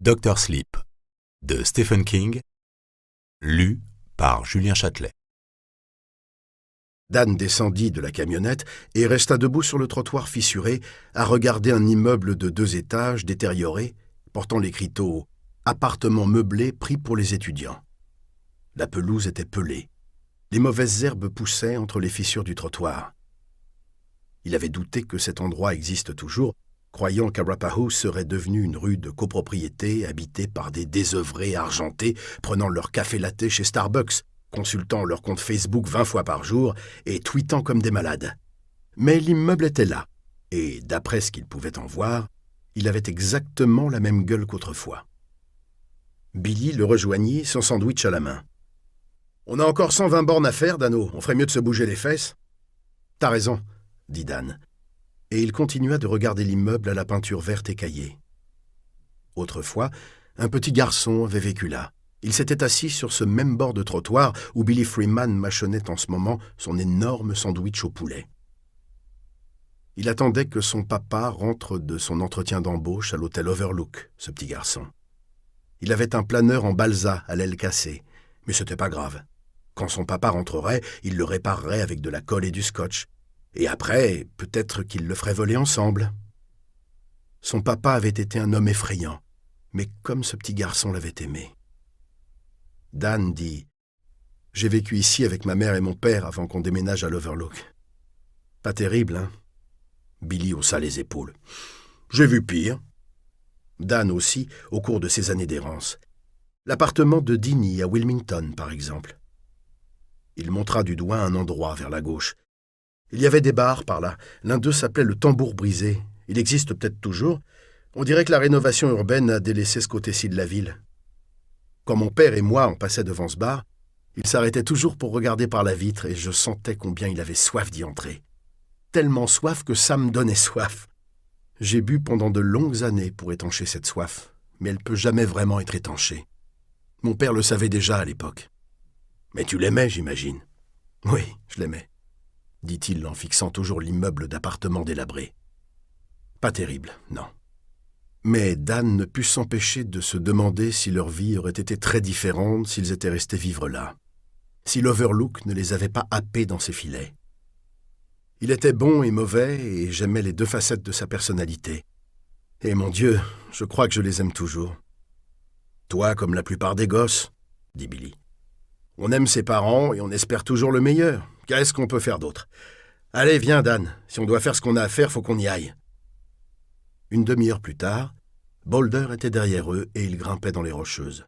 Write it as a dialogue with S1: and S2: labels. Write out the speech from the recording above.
S1: Dr. Sleep de Stephen King, lu par Julien Châtelet.
S2: Dan descendit de la camionnette et resta debout sur le trottoir fissuré à regarder un immeuble de 2 étages détérioré, portant l'écriteau « Appartement meublé pris pour les étudiants ». La pelouse était pelée. Les mauvaises herbes poussaient entre les fissures du trottoir. Il avait douté que cet endroit existe toujours, croyant qu'Arapahoe serait devenu une rue de copropriété habitée par des désœuvrés argentés prenant leur café latte chez Starbucks, consultant leur compte Facebook 20 fois par jour et tweetant comme des malades. Mais l'immeuble était là, et d'après ce qu'il pouvait en voir, il avait exactement la même gueule qu'autrefois. Billy le rejoignit, son sandwich à la main. « On a encore 120 bornes à faire, Dano. On ferait mieux de se bouger les fesses. »« T'as raison, » dit Dan. Et il continua de regarder l'immeuble à la peinture verte écaillée. Autrefois, un petit garçon avait vécu là. Il s'était assis sur ce même bord de trottoir où Billy Freeman mâchonnait en ce moment son énorme sandwich au poulet. Il attendait que son papa rentre de son entretien d'embauche à l'hôtel Overlook, ce petit garçon. Il avait un planeur en balsa à l'aile cassée, mais c'était pas grave. Quand son papa rentrerait, il le réparerait avec de la colle et du scotch. Et après, peut-être qu'ils le feraient voler ensemble. Son papa avait été un homme effrayant, mais comme ce petit garçon l'avait aimé. Dan dit « J'ai vécu ici avec ma mère et mon père avant qu'on déménage à l'Overlook. » Pas terrible, hein? Billy haussa les épaules. « J'ai vu pire. » Dan aussi, au cours de ses années d'errance. L'appartement de Dinny à Wilmington, par exemple. Il montra du doigt un endroit vers la gauche. Il y avait des bars par là. L'un d'eux s'appelait le Tambour brisé. Il existe peut-être toujours. On dirait que la rénovation urbaine a délaissé ce côté-ci de la ville. Quand mon père et moi on passait devant ce bar, il s'arrêtait toujours pour regarder par la vitre et je sentais combien il avait soif d'y entrer. Tellement soif que ça me donnait soif. J'ai bu pendant de longues années pour étancher cette soif, mais elle peut jamais vraiment être étanchée. Mon père le savait déjà à l'époque. Mais tu l'aimais, j'imagine. Oui, je l'aimais, dit-il en fixant toujours l'immeuble d'appartements délabré. Pas terrible, non. Mais Dan ne put s'empêcher de se demander si leur vie aurait été très différente s'ils étaient restés vivre là, si l'Overlook ne les avait pas happés dans ses filets. Il était bon et mauvais et j'aimais les 2 facettes de sa personnalité. Et mon Dieu, je crois que je les aime toujours. Toi, comme la plupart des gosses, dit Billy. On aime ses parents et on espère toujours le meilleur. Qu'est-ce qu'on peut faire d'autre? Allez, viens, Dan. Si on doit faire ce qu'on a à faire, faut qu'on y aille. Une demi-heure plus tard, Boulder était derrière eux et ils grimpaient dans les Rocheuses.